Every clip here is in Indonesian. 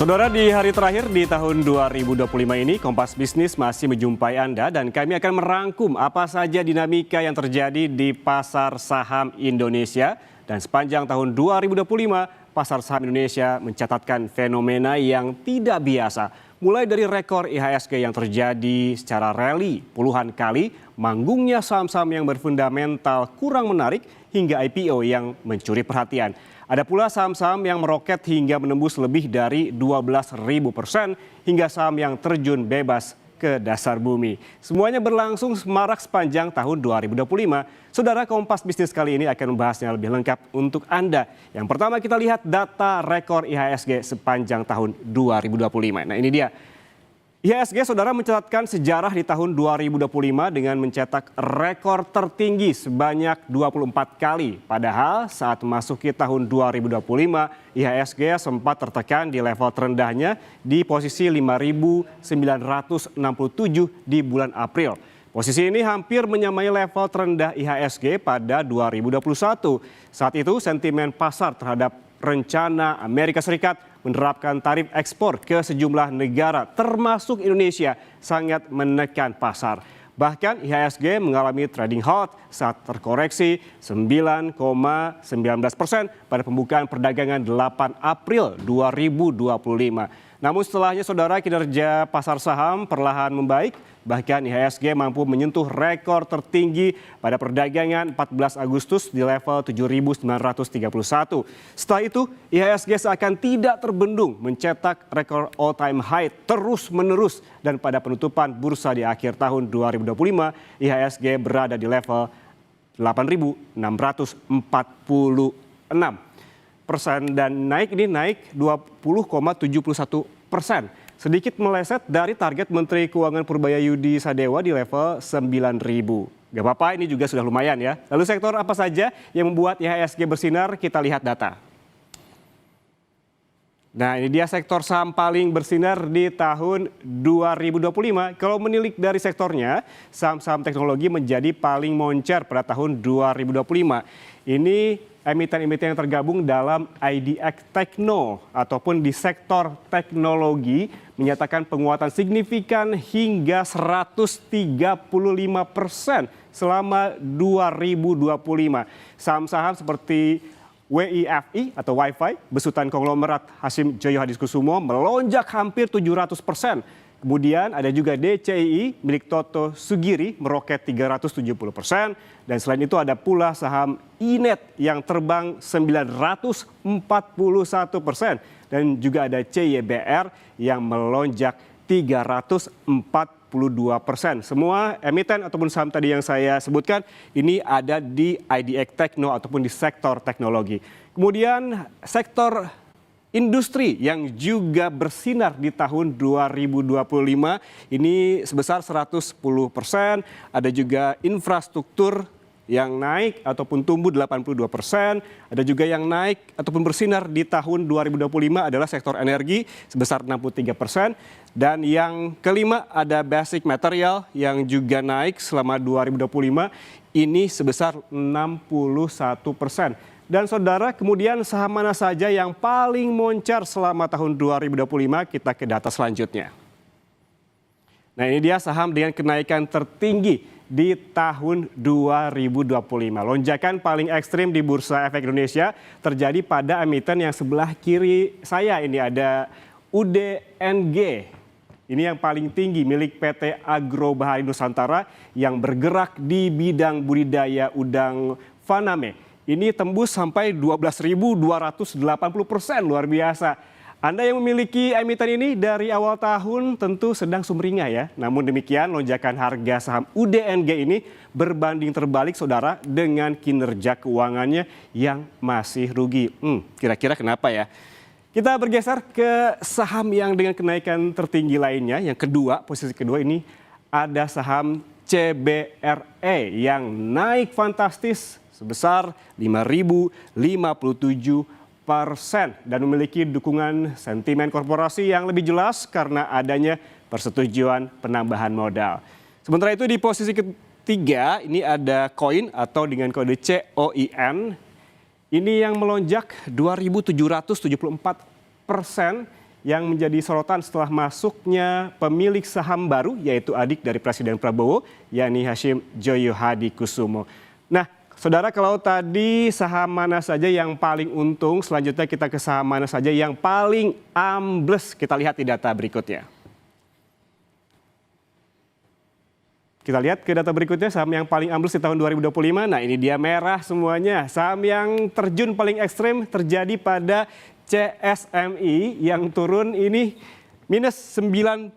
Saudara, di hari terakhir di tahun 2025 ini, Kompas Bisnis masih menjumpai Anda dan kami akan merangkum apa saja dinamika yang terjadi di pasar saham Indonesia. Dan sepanjang tahun 2025, pasar saham Indonesia mencatatkan fenomena yang tidak biasa. Mulai dari rekor IHSG yang terjadi secara rally puluhan kali, manggungnya saham-saham yang berfundamental kurang menarik, hingga IPO yang mencuri perhatian. Ada pula saham-saham yang meroket hingga menembus lebih dari 12.000%, hingga saham yang terjun bebas ke dasar bumi. Semuanya berlangsung semarak sepanjang tahun 2025. Saudara, Kompas Bisnis kali ini akan membahasnya lebih lengkap untuk Anda. Yang pertama kita lihat data rekor IHSG sepanjang tahun 2025. Nah, ini dia. IHSG, saudara, mencatatkan sejarah di tahun 2025 dengan mencetak rekor tertinggi sebanyak 24 kali. Padahal saat memasuki tahun 2025, IHSG sempat tertekan di level terendahnya di posisi 5.967 di bulan April. Posisi ini hampir menyamai level terendah IHSG pada 2021. Saat itu sentimen pasar terhadap rencana Amerika Serikat menerapkan tarif ekspor ke sejumlah negara termasuk Indonesia sangat menekan pasar. Bahkan IHSG mengalami trading halt saat terkoreksi 9,19% pada pembukaan perdagangan 8 April 2025. Namun setelahnya, saudara, kinerja pasar saham perlahan membaik. Bahkan IHSG mampu menyentuh rekor tertinggi pada perdagangan 14 Agustus di level 7.931. Setelah itu, IHSG seakan tidak terbendung mencetak rekor all-time high terus-menerus. Dan pada penutupan bursa di akhir tahun 2025, IHSG berada di level 8.646%. Dan naik 20,71%. Sedikit meleset dari target Menteri Keuangan Purbayayudi Sadewa di level 9.000. Gak apa-apa, ini juga sudah lumayan ya. Lalu sektor apa saja yang membuat IHSG bersinar? Kita lihat data. Nah, ini dia sektor saham paling bersinar di tahun 2025. Kalau menilik dari sektornya, saham-saham teknologi menjadi paling moncer pada tahun 2025. Ini emiten-emiten yang tergabung dalam IDX Tekno ataupun di sektor teknologi menyatakan penguatan signifikan hingga 135% selama 2025. Saham-saham seperti WIFI atau Wi-Fi, besutan konglomerat Hasim Joyo Hadikusumo melonjak hampir 700%. Kemudian ada juga DCII milik Toto Sugiri meroket 370%. Dan selain itu ada pula saham Inet yang terbang 941%. Dan juga ada CYBR yang melonjak 342%. Semua emiten ataupun saham tadi yang saya sebutkan ini ada di IDX Tekno ataupun di sektor teknologi. Kemudian sektor industri yang juga bersinar di tahun 2025 ini sebesar 110%. Ada juga infrastruktur yang naik ataupun tumbuh 82%. Ada juga yang naik ataupun bersinar di tahun 2025 adalah sektor energi sebesar 63%. Dan yang kelima ada basic material yang juga naik selama 2025 ini sebesar 61%. Dan saudara, kemudian saham mana saja yang paling moncer selama tahun 2025? Kita ke data selanjutnya. Nah, ini dia saham dengan kenaikan tertinggi di tahun 2025. Lonjakan paling ekstrim di Bursa Efek Indonesia terjadi pada emiten yang sebelah kiri saya. Ini ada UDNG. Ini yang paling tinggi milik PT Agro Bahari Nusantara yang bergerak di bidang budidaya udang faname. Ini tembus sampai 12.280%, luar biasa. Anda yang memiliki emiten ini dari awal tahun tentu sedang sumringah ya. Namun demikian lonjakan harga saham UDNG ini berbanding terbalik, saudara, dengan kinerja keuangannya yang masih rugi. Kira-kira kenapa ya? Kita bergeser ke saham yang dengan kenaikan tertinggi lainnya. Yang kedua, posisi kedua ini ada saham CBRE yang naik fantastis sebesar 5.057% dan memiliki dukungan sentimen korporasi yang lebih jelas karena adanya persetujuan penambahan modal. Sementara itu di posisi ketiga ini ada Koin atau dengan kode COIN. Ini yang melonjak 2.774%. yang menjadi sorotan setelah masuknya pemilik saham baru, yaitu adik dari Presiden Prabowo, yakni Hashim Joyo Hadikusumo. Nah, saudara, kalau tadi saham mana saja yang paling untung, selanjutnya kita ke saham mana saja yang paling ambles. Kita lihat di data berikutnya. Kita lihat ke data berikutnya, saham yang paling ambles di tahun 2025. Nah, ini dia merah semuanya. Saham yang terjun paling ekstrim terjadi pada CSMI yang turun ini minus 93%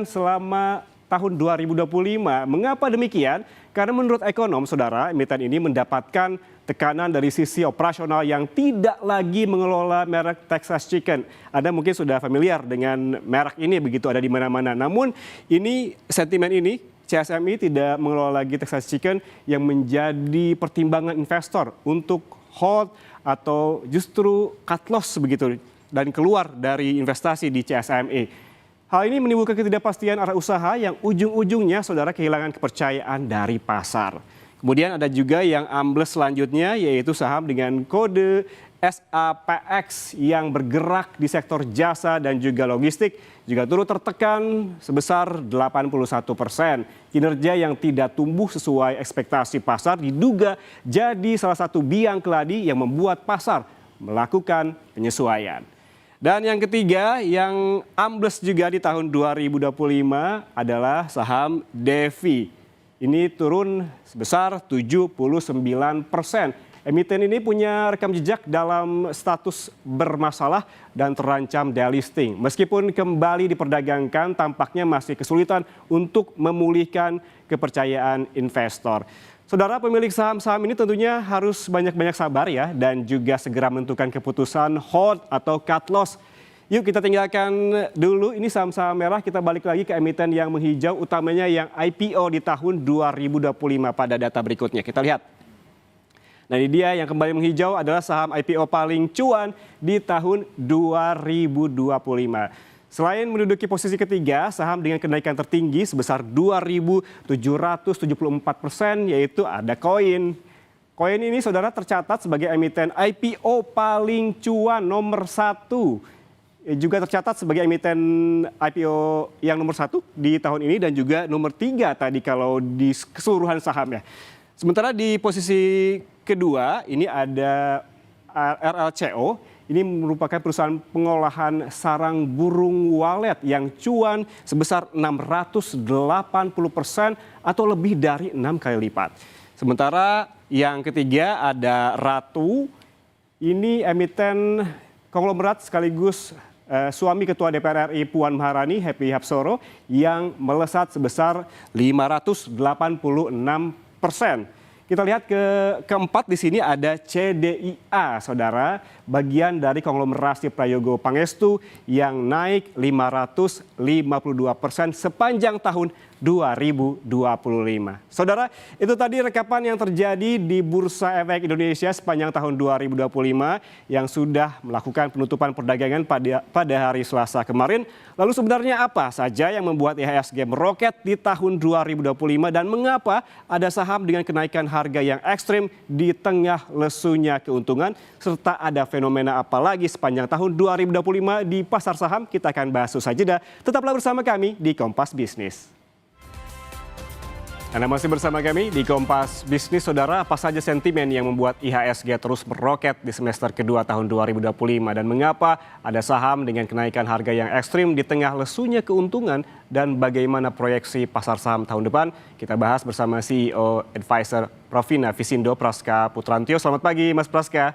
selama tahun 2025. Mengapa demikian? Karena menurut ekonom, saudara, emiten ini mendapatkan tekanan dari sisi operasional yang tidak lagi mengelola merek Texas Chicken. Anda mungkin sudah familiar dengan merek ini, begitu ada di mana-mana. Namun ini sentimen ini, CSMI tidak mengelola lagi Texas Chicken yang menjadi pertimbangan investor untuk hold atau justru cut loss begitu dan keluar dari investasi di CSMI. Hal ini menimbulkan ketidakpastian arah usaha yang ujung-ujungnya saudara kehilangan kepercayaan dari pasar. Kemudian ada juga yang ambles selanjutnya, yaitu saham dengan kode SAPX yang bergerak di sektor jasa dan juga logistik juga turut tertekan sebesar 81%. Kinerja yang tidak tumbuh sesuai ekspektasi pasar diduga jadi salah satu biang keladi yang membuat pasar melakukan penyesuaian. Dan yang ketiga yang ambles juga di tahun 2025 adalah saham Devi. Ini turun sebesar 79%. Emiten ini punya rekam jejak dalam status bermasalah dan terancam delisting. Meskipun kembali diperdagangkan, tampaknya masih kesulitan untuk memulihkan kepercayaan investor. Saudara, pemilik saham-saham ini tentunya harus banyak-banyak sabar ya, dan juga segera menentukan keputusan hold atau cut loss. Yuk kita tinggalkan dulu ini saham-saham merah, kita balik lagi ke emiten yang menghijau, utamanya yang IPO di tahun 2025 pada data berikutnya. Kita lihat. Nah, ini dia yang kembali menghijau adalah saham IPO paling cuan di tahun 2025. Selain menduduki posisi ketiga, saham dengan kenaikan tertinggi sebesar 2.774%, yaitu ada Koin. Koin ini saudara tercatat sebagai emiten IPO paling cuan nomor 1. Juga tercatat sebagai emiten IPO yang nomor 1 di tahun ini dan juga nomor 3 tadi kalau di keseluruhan sahamnya. Sementara di posisi kedua ini ada RLCO. Ini merupakan perusahaan pengolahan sarang burung walet yang cuan sebesar 680% atau lebih dari 6 kali lipat. Sementara yang ketiga ada Ratu. Ini emiten konglomerat sekaligus suami Ketua DPR RI Puan Maharani, Happy Hapsoro, yang melesat sebesar 586%. Kita lihat keempat di sini ada CDIA, saudara, bagian dari konglomerasi Prayogo Pangestu yang naik 552% sepanjang tahun 2025. Saudara, itu tadi rekapan yang terjadi di Bursa Efek Indonesia sepanjang tahun 2025 yang sudah melakukan penutupan perdagangan pada hari Selasa kemarin. Lalu sebenarnya apa saja yang membuat IHSG meroket di tahun 2025 dan mengapa ada saham dengan kenaikan harga yang ekstrim di tengah lesunya keuntungan, serta ada fenomena apa lagi sepanjang tahun 2025 di pasar saham? Kita akan bahas usai jeda. Tetaplah bersama kami di Kompas Bisnis. Anda masih bersama kami di Kompas Bisnis, saudara. Apa saja sentimen yang membuat IHSG terus meroket di semester kedua tahun 2025 dan mengapa ada saham dengan kenaikan harga yang ekstrim di tengah lesunya keuntungan dan bagaimana proyeksi pasar saham tahun depan? Kita bahas bersama CEO Advisor Provina Visindo, Praska Putrantio. Selamat pagi, Mas Praska.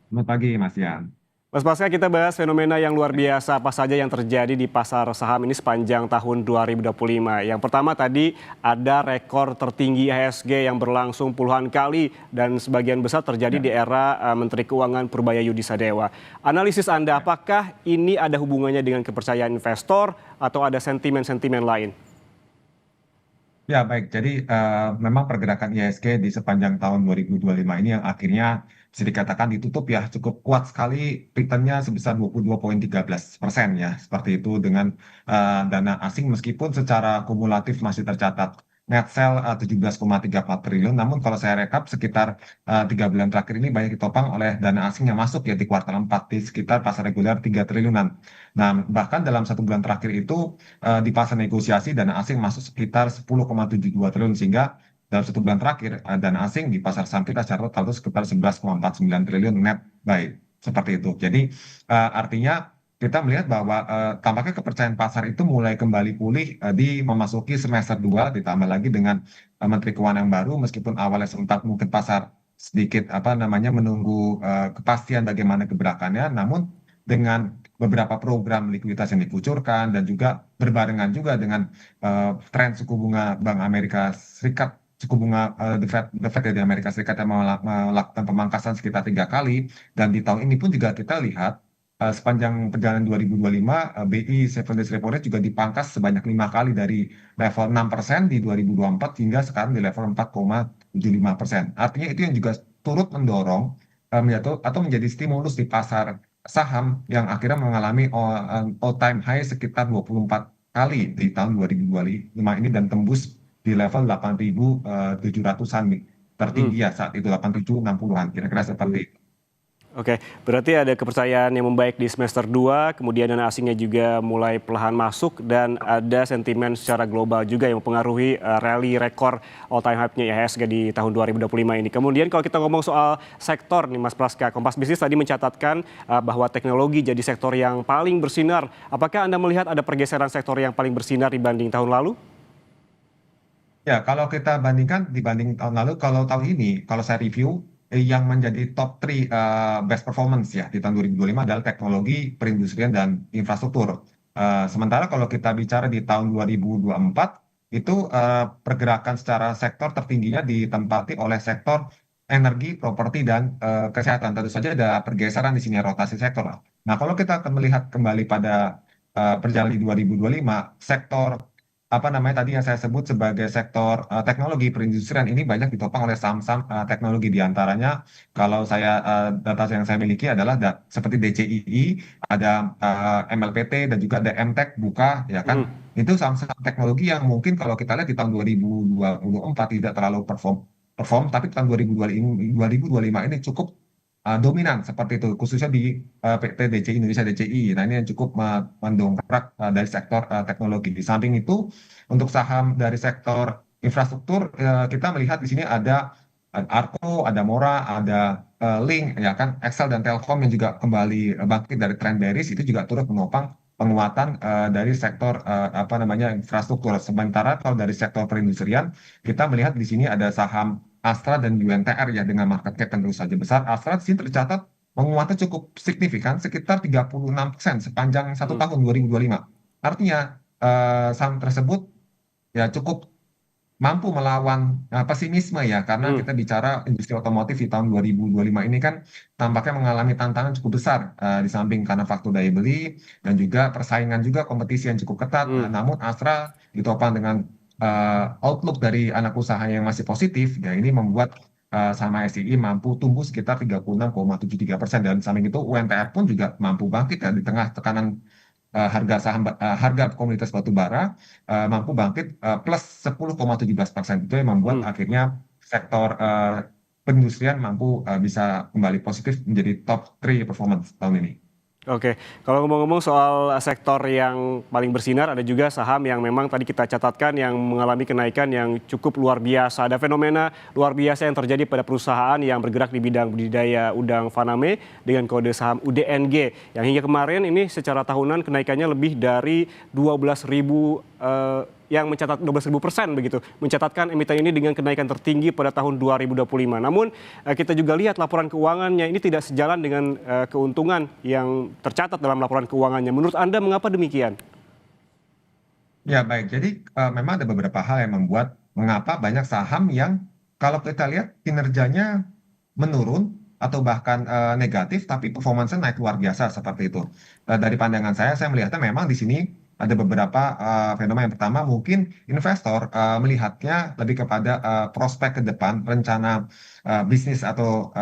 Selamat pagi, Mas Yan. Mas Praska, kita bahas fenomena yang luar biasa apa saja yang terjadi di pasar saham ini sepanjang tahun 2025. Yang pertama tadi ada rekor tertinggi IHSG yang berlangsung puluhan kali dan sebagian besar terjadi di era Menteri Keuangan Purbaya Yudisadewa. Analisis Anda, apakah ini ada hubungannya dengan kepercayaan investor atau ada sentimen-sentimen lain? Ya, baik. Jadi memang pergerakan IHSG di sepanjang tahun 2025 ini yang akhirnya bisa dikatakan ditutup ya cukup kuat sekali, returnnya sebesar 22,13% ya. Seperti itu dengan dana asing meskipun secara kumulatif masih tercatat net sale 17,34 triliun. Namun kalau saya rekap sekitar 3 bulan terakhir ini banyak ditopang oleh dana asing yang masuk ya di kuartal 4 di sekitar pasar reguler 3 triliunan. Nah, bahkan dalam 1 bulan terakhir itu di pasar negosiasi dana asing masuk sekitar 10,72 triliun sehingga dalam 1 bulan terakhir dana asing di pasar saham kita secara total itu sekitar 11,49 triliun net buy seperti itu. Jadi artinya kita melihat bahwa tampaknya kepercayaan pasar itu mulai kembali pulih di memasuki semester 2 ditambah lagi dengan Menteri Keuangan yang baru meskipun awalnya sempat mungkin pasar sedikit apa namanya menunggu kepastian bagaimana gebrakannya, namun dengan beberapa program likuiditas yang dikucurkan dan juga berbarengan juga dengan tren suku bunga Bank Amerika Serikat, suku bunga The Fed di Amerika Serikat yang melakukan pemangkasan sekitar 3 kali, dan di tahun ini pun juga kita lihat sepanjang perjalanan 2025 BI 7 days repo rate juga dipangkas sebanyak 5 kali dari level 6% di 2024 hingga sekarang di level 4,75%. Artinya itu yang juga turut mendorong atau menjadi stimulus di pasar saham yang akhirnya mengalami all time high sekitar 24 kali di tahun 2025 ini dan tembus di level 8.700-an nih. Hmm. Tertinggi ya saat itu 8.760-an kira-kira seperti itu. Oke, berarti ada kepercayaan yang membaik di semester 2, kemudian dana asingnya juga mulai perlahan masuk, dan ada sentimen secara global juga yang mempengaruhi rally rekor all time high-nya IHSG di tahun 2025 ini. Kemudian kalau kita ngomong soal sektor nih Mas Praska, Kompas Bisnis tadi mencatatkan bahwa teknologi jadi sektor yang paling bersinar. Apakah Anda melihat ada pergeseran sektor yang paling bersinar dibanding tahun lalu? Ya, kalau kita bandingkan dibanding tahun lalu, kalau tahun ini, kalau saya review, yang menjadi top 3 best performance ya di tahun 2025 adalah teknologi, perindustrian, dan infrastruktur. Sementara kalau kita bicara di tahun 2024, itu pergerakan secara sektor tertingginya ditempati oleh sektor energi, properti, dan kesehatan. Tentu saja ada pergeseran di sini rotasi sektor. Nah, kalau kita akan melihat kembali pada perjalanan di 2025, sektor apa namanya tadi yang saya sebut sebagai sektor teknologi perindustrian ini banyak ditopang oleh saham-saham teknologi, di antaranya kalau saya data yang saya miliki adalah seperti DCII, ada MLPT, dan juga ada MTEK Buka ya kan. Hmm. Itu saham-saham teknologi yang mungkin kalau kita lihat di tahun 2024 tidak terlalu perform, tapi tahun 2025 ini cukup dominan seperti itu, khususnya di PT DCI Indonesia DCI. Nah, ini yang cukup mendongkrak dari sektor teknologi. Di samping itu, untuk saham dari sektor infrastruktur, kita melihat di sini ada Arco, ada Mora, ada Link, ya kan, Excel dan Telkom yang juga kembali bangkit dari tren bearish, itu juga turut menopang penguatan dari sektor apa namanya infrastruktur. Sementara kalau dari sektor perindustrian, kita melihat di sini ada saham Astra dan UNTR ya dengan market cap tentu saja besar. Astra di sini tercatat menguatnya cukup signifikan sekitar 36% sepanjang satu Hmm. tahun 2025. Artinya saham tersebut ya cukup mampu melawan pesimisme ya, karena Hmm. kita bicara industri otomotif di tahun 2025 ini kan tampaknya mengalami tantangan cukup besar di samping karena faktor daya beli dan juga persaingan juga kompetisi yang cukup ketat. Hmm. Namun Astra ditopang dengan outlook dari anak usaha yang masih positif ya, ini membuat sama SCI mampu tumbuh sekitar 36,73%, dan samping itu UNTR pun juga mampu bangkit ya di tengah tekanan harga komoditas batu bara, mampu bangkit plus 10,17%. Itu yang membuat Hmm. akhirnya sektor perindustrian mampu bisa kembali positif menjadi top 3 performance tahun ini. Oke, kalau ngomong-ngomong soal sektor yang paling bersinar, ada juga saham yang memang tadi kita catatkan yang mengalami kenaikan yang cukup luar biasa. Ada fenomena luar biasa yang terjadi pada perusahaan yang bergerak di bidang budidaya udang faname dengan kode saham UDNG, yang hingga kemarin ini secara tahunan kenaikannya lebih dari 12.000 yang mencatat 12.000% begitu, mencatatkan emiten ini dengan kenaikan tertinggi pada tahun 2025. Namun kita juga lihat laporan keuangannya ini tidak sejalan dengan keuntungan yang tercatat dalam laporan keuangannya. Menurut Anda mengapa demikian? Ya, baik. Jadi memang ada beberapa hal yang membuat mengapa banyak saham yang kalau kita lihat kinerjanya menurun atau bahkan negatif, tapi performanya naik luar biasa seperti itu. Dari pandangan saya melihatnya memang di sini ada beberapa fenomena. Yang pertama, mungkin investor melihatnya lebih kepada prospek ke depan, rencana bisnis atau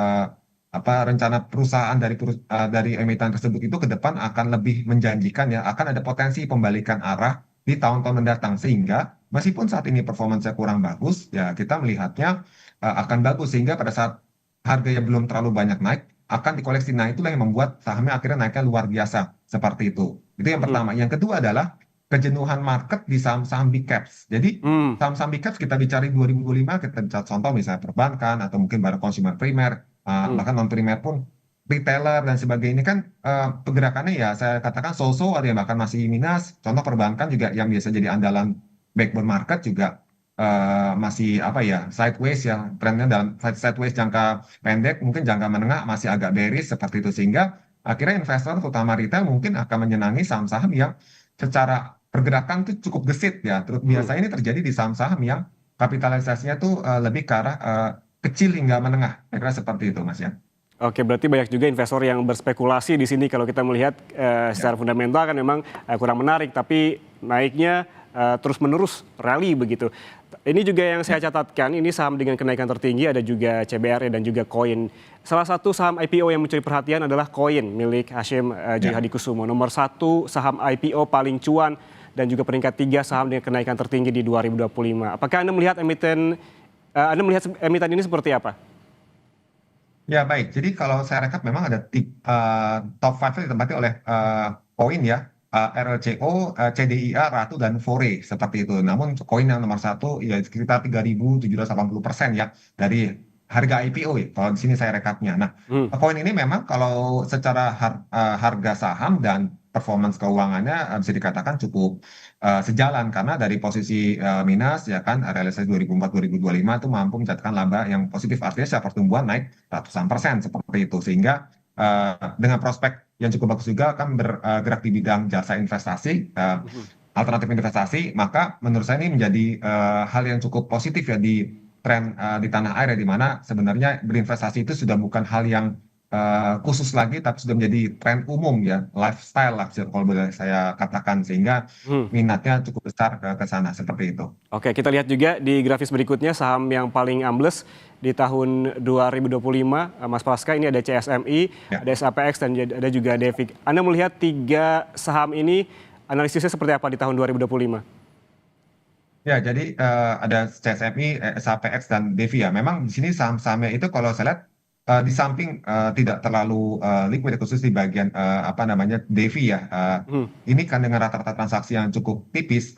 apa rencana perusahaan dari emiten tersebut itu ke depan akan lebih menjanjikan ya, akan ada potensi pembalikan arah di tahun-tahun mendatang, sehingga meskipun saat ini performanya kurang bagus, ya kita melihatnya akan bagus sehingga pada saat harga yang belum terlalu banyak naik akan dikoleksi. Nah, itulah yang membuat sahamnya akhirnya naiknya luar biasa seperti itu. Itu yang Mhm. pertama. Yang kedua adalah kejenuhan market di saham-saham big caps. Jadi Hmm. saham-saham big caps kita bicara 2025, kita bicara contoh misalnya perbankan atau mungkin barang konsumer primer, Hmm. bahkan non primer pun retailer dan sebagainya ini kan pergerakannya ya saya katakan so-so, ada yang bahkan masih minus. Contoh perbankan juga yang biasa jadi andalan backbone market juga masih apa ya sideways ya, trennya dalam sideways jangka pendek, mungkin jangka menengah masih agak bearish seperti itu, sehingga akhirnya investor terutama retail mungkin akan menyenangi saham-saham yang secara pergerakan tuh cukup gesit ya. Terus Hmm. biasanya ini terjadi di saham-saham yang kapitalisasinya tuh lebih ke arah kecil hingga menengah. Saya kira seperti itu, Mas ya. Oke, berarti banyak juga investor yang berspekulasi di sini kalau kita melihat Ya. secara fundamental kan memang kurang menarik, tapi naiknya terus-menerus rally begitu. Ini juga yang saya catatkan, ini saham dengan kenaikan tertinggi ada juga CBRE dan juga Koin. Salah satu saham IPO yang mencuri perhatian adalah Koin milik Hashim Joy Ya. Hadikusumo. Nomor satu saham IPO paling cuan dan juga peringkat tiga saham dengan kenaikan tertinggi di 2025. Apakah Anda melihat Anda melihat emiten ini seperti apa? Ya, baik. Jadi kalau saya rekap memang ada top 5 itu ditempati oleh koin ya, RLCO, CDIA, Ratu, dan Fore seperti itu. Namun koin yang nomor satu ya sekitar 3.780% ya dari harga IPO ya. Kalau di sini saya rekapnya. Nah, Hmm. koin ini memang kalau secara harga saham dan performance keuangannya bisa dikatakan cukup sejalan karena dari posisi minus ya kan realisasi 2004-2025 itu mampu mencatatkan laba yang positif, artinya secara pertumbuhan naik ratusan persen seperti itu, sehingga dengan prospek yang cukup bagus juga kan bergerak di bidang jasa investasi, Mhm. alternatif investasi, maka menurut saya ini menjadi hal yang cukup positif ya di tren di tanah air ya, di mana sebenarnya berinvestasi itu sudah bukan hal yang khusus lagi tapi sudah menjadi tren umum ya, lifestyle lah kalau boleh saya katakan, sehingga Hmm. minatnya cukup besar ke sana seperti itu. Oke, kita lihat juga di grafis berikutnya saham yang paling ambles di tahun 2025, Mas Praska, ini ada CSMI, Ya. ada SAPX, dan ada juga Devik. Anda melihat tiga saham ini, analisisnya seperti apa di tahun 2025? Ya, jadi ada CSMI, SAPX, dan Devi ya. Memang di sini saham-sahamnya itu kalau saya lihat di samping tidak terlalu liquid khusus di bagian apa namanya Devi ya. Hmm. Ini kan dengan rata-rata transaksi yang cukup tipis,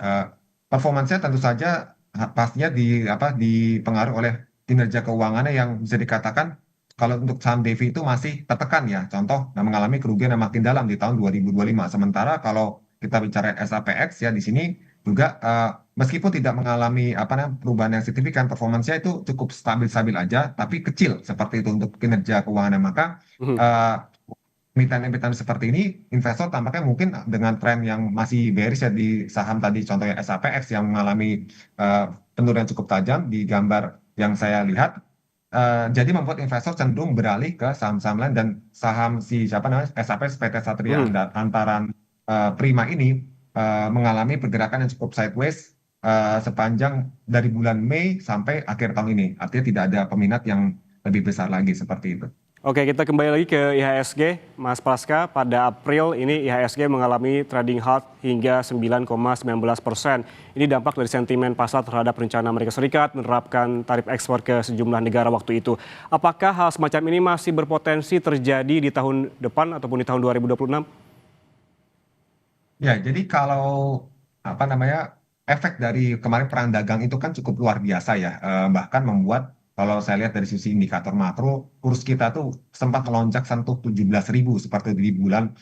performansnya tentu saja pastinya dipengaruhi oleh kinerja keuangannya yang bisa dikatakan kalau untuk saham Devi itu masih tertekan ya. Contoh mengalami kerugian yang makin dalam di tahun 2025. Sementara kalau kita bicara SAPX ya di sini juga meskipun tidak mengalami apa namanya perubahan yang signifikan, performansnya itu cukup stabil-stabil aja, tapi kecil seperti itu untuk kinerja keuangannya. Maka Hmm. eh, emiten-emiten seperti ini, investor tampaknya mungkin dengan tren yang masih bearish ya di saham tadi, contohnya SAPX yang mengalami eh, penurunan cukup tajam di gambar yang saya lihat. Jadi membuat investor cenderung beralih ke saham-saham lain, dan saham si siapa namanya SAPX PT Satria Hmm. Antaran Prima ini mengalami pergerakan yang cukup sideways sepanjang dari bulan Mei sampai akhir tahun ini. Artinya tidak ada peminat yang lebih besar lagi seperti itu. Oke, kita kembali lagi ke IHSG, Mas Praska. Pada April ini IHSG mengalami trading halt hingga 9,19%. Ini dampak dari sentimen pasar terhadap rencana Amerika Serikat menerapkan tarif ekspor ke sejumlah negara waktu itu. Apakah hal semacam ini masih berpotensi terjadi di tahun depan ataupun di tahun 2026? Ya, jadi kalau apa namanya efek dari kemarin perang dagang itu kan cukup luar biasa ya, bahkan membuat kalau saya lihat dari sisi indikator makro, kurs kita tuh sempat melonjak sentuh 17.000 seperti di bulan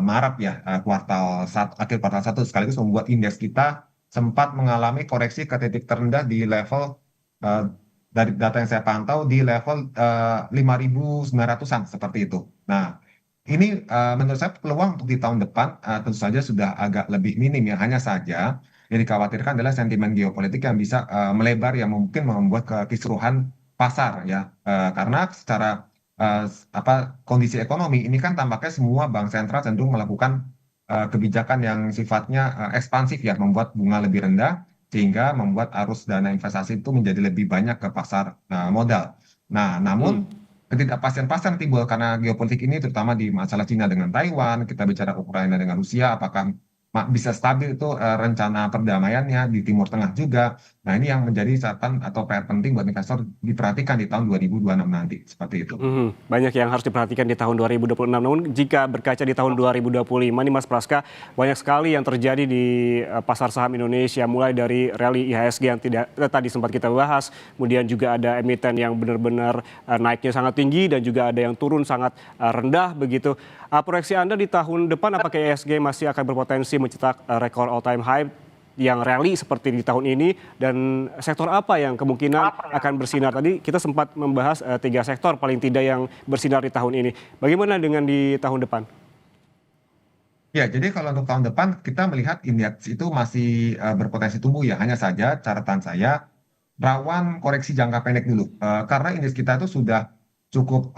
Maret ya, kuartal satu, akhir kuartal satu, sekaligus membuat indeks kita sempat mengalami koreksi ke titik terendah di level eh, dari data yang saya pantau di level 5.900-an seperti itu. Nah, ini menurut saya peluang untuk di tahun depan tentu saja sudah agak lebih minim ya. Hanya saja yang dikhawatirkan adalah sentimen geopolitik yang bisa melebar, yang mungkin membuat kekisruhan pasar ya. Karena secara apa kondisi ekonomi ini kan tampaknya semua bank sentral cenderung melakukan kebijakan yang sifatnya ekspansif ya, membuat bunga lebih rendah sehingga membuat arus dana investasi itu menjadi lebih banyak ke pasar modal. Nah, namun Hmm. ketidakpastian-pastian timbul karena geopolitik ini, terutama di masalah Cina dengan Taiwan, kita bicara Ukraina dengan Rusia, apakah bisa stabil itu rencana perdamaiannya di Timur Tengah juga. Nah, ini yang menjadi catatan atau PR penting buat investor diperhatikan di tahun 2026 nanti, seperti itu. Banyak yang harus diperhatikan di tahun 2026. Namun jika berkaca di tahun 2025 nih Mas Praska, banyak sekali yang terjadi di pasar saham Indonesia, mulai dari rally IHSG yang tidak tadi sempat kita bahas, kemudian juga ada emiten yang benar-benar naiknya sangat tinggi dan juga ada yang turun sangat rendah begitu. Proyeksi Anda di tahun depan apakah IHSG masih akan berpotensi mencetak rekor all time high yang rally seperti di tahun ini, dan sektor apa yang kemungkinan akan bersinar? Tadi kita sempat membahas 3 sektor paling tidak yang bersinar di tahun ini. Bagaimana dengan di tahun depan? Ya, jadi kalau untuk tahun depan kita melihat indeks itu masih berpotensi tumbuh ya. Hanya saja catatan saya rawan koreksi jangka pendek dulu. Karena indeks kita itu sudah cukup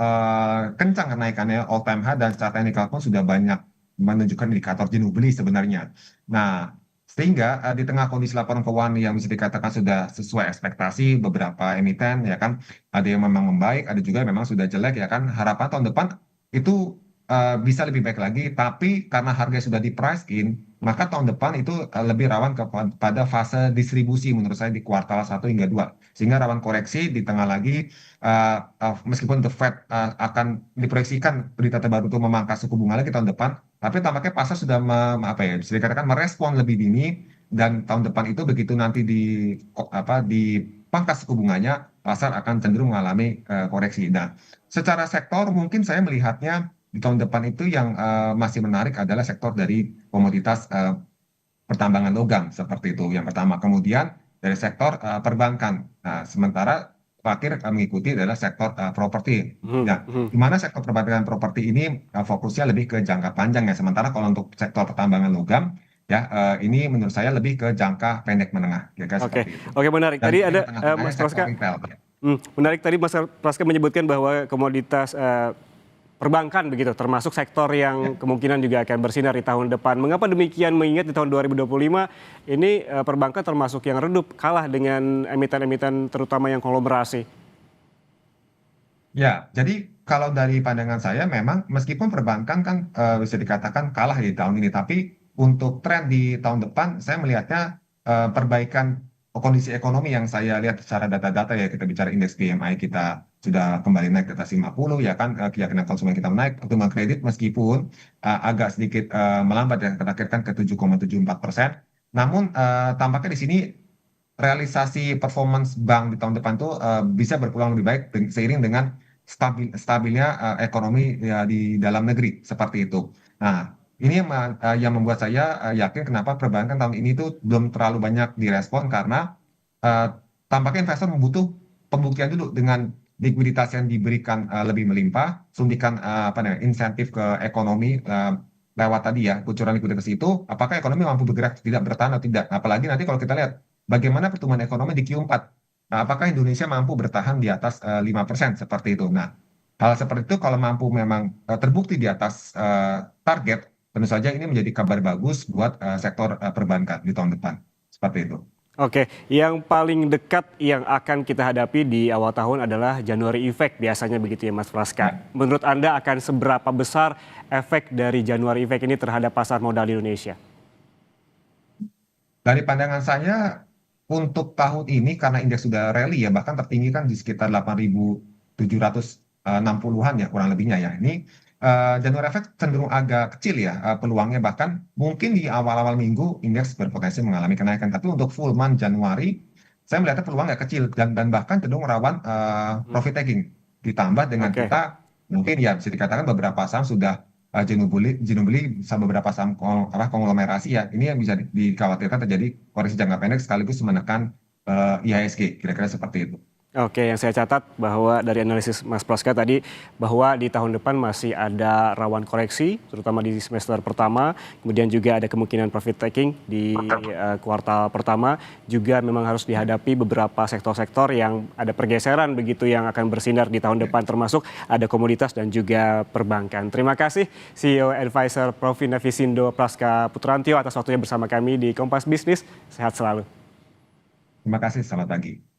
kencang kenaikannya all time high dan secara teknikal pun sudah banyak menunjukkan indikator jenuh beli sebenarnya. Nah, sehingga di tengah kondisi laporan keuangan yang bisa dikatakan sudah sesuai ekspektasi beberapa emiten ya kan, ada yang memang membaik, ada juga yang memang sudah jelek ya kan. Harapan tahun depan itu bisa lebih baik lagi, tapi karena harga sudah di price in, maka tahun depan itu lebih rawan kepada fase distribusi menurut saya di kuartal 1 hingga 2. Sehingga rawan koreksi di tengah lagi, meskipun The Fed akan diproyeksikan berita terbaru itu memangkas suku bunga lagi tahun depan, tapi tampaknya pasar sudah apa ya, bisa dikatakan merespon lebih dini, dan tahun depan itu begitu nanti dipangkas suku bunganya, pasar akan cenderung mengalami koreksi. Nah, secara sektor mungkin saya melihatnya di tahun depan itu yang masih menarik adalah sektor dari komoditas pertambangan logam seperti itu yang pertama. Kemudian dari sektor perbankan. Nah, sementara terakhir mengikuti adalah sektor properti. Mhm, Nah, mhm. di mana sektor perbankan properti ini fokusnya lebih ke jangka panjang ya. Sementara kalau untuk sektor pertambangan logam ya ini menurut saya lebih ke jangka pendek menengah, kira-kira Oke, seperti itu. oke, menarik. Dan Tadi kemudian ada di tengah-tengahnya Mas sektor Praska, retail. Ya. menarik tadi Mas Praska menyebutkan bahwa komoditas perbankan begitu, termasuk sektor yang kemungkinan juga akan bersinar di tahun depan. Mengapa demikian? Mengingat di tahun 2025 ini perbankan termasuk yang redup, kalah dengan emiten-emiten terutama yang konglomerasi. Ya, jadi kalau dari pandangan saya memang meskipun perbankan kan bisa dikatakan kalah di tahun ini, tapi untuk tren di tahun depan saya melihatnya perbaikan kondisi ekonomi yang saya lihat secara data-data ya, kita bicara indeks PMI kita sudah kembali naik ke atas 50 ya kan, keyakinan konsumen kita naik, pertumbuhan kredit meskipun agak sedikit melambat ya, terakhir kan ke 7,74%. Namun tampaknya di sini realisasi performance bank di tahun depan tuh bisa berpulang lebih baik seiring dengan stabilnya ekonomi ya, di dalam negeri seperti itu. Nah, ini yang membuat saya yakin kenapa perbankan tahun ini tuh belum terlalu banyak direspon karena eh, tampaknya investor membutuh pembuktian dulu dengan likuiditas yang diberikan lebih melimpah, suntikan apa namanya insentif ke ekonomi lewat tadi ya kucuran likuiditas itu, apakah ekonomi mampu bergerak tidak bertahan atau tidak. Apalagi nanti kalau kita lihat bagaimana pertumbuhan ekonomi di Q4. Nah, apakah Indonesia mampu bertahan di atas 5% seperti itu? Nah, hal seperti itu kalau mampu memang terbukti di atas target, tentu saja ini menjadi kabar bagus buat sektor perbankan di tahun depan. Seperti itu. Oke, yang paling dekat yang akan kita hadapi di awal tahun adalah January Effect biasanya begitu ya Mas Praska. Ya. Menurut Anda akan seberapa besar efek dari January Effect ini terhadap pasar modal di Indonesia? Dari pandangan saya, untuk tahun ini karena indeks sudah rally ya, bahkan tertinggi kan di sekitar 8.760-an ya kurang lebihnya ya. Ini January Effect cenderung agak kecil ya peluangnya, bahkan mungkin di awal-awal minggu indeks berpotensi mengalami kenaikan. Tapi untuk full month Januari, saya melihatnya peluang nggak kecil dan bahkan cenderung rawan Hmm, profit taking. Ditambah dengan Oke. kita mungkin ya bisa dikatakan beberapa saham sudah jenuh beli sama beberapa saham konglomerasi ya. Ini yang bisa dikhawatirkan terjadi koreksi jangka pendek sekaligus menekan IHSG, kira-kira seperti itu. Oke, yang saya catat bahwa dari analisis Mas Praska tadi bahwa di tahun depan masih ada rawan koreksi, terutama di semester pertama, kemudian juga ada kemungkinan profit taking di kuartal pertama, juga memang harus dihadapi beberapa sektor-sektor yang ada pergeseran begitu yang akan bersinar di tahun depan, termasuk ada komoditas dan juga perbankan. Terima kasih CEO Advisor Profina Visindo Praska Putrantio atas waktunya bersama kami di Kompas Bisnis. Sehat selalu. Terima kasih, selamat pagi.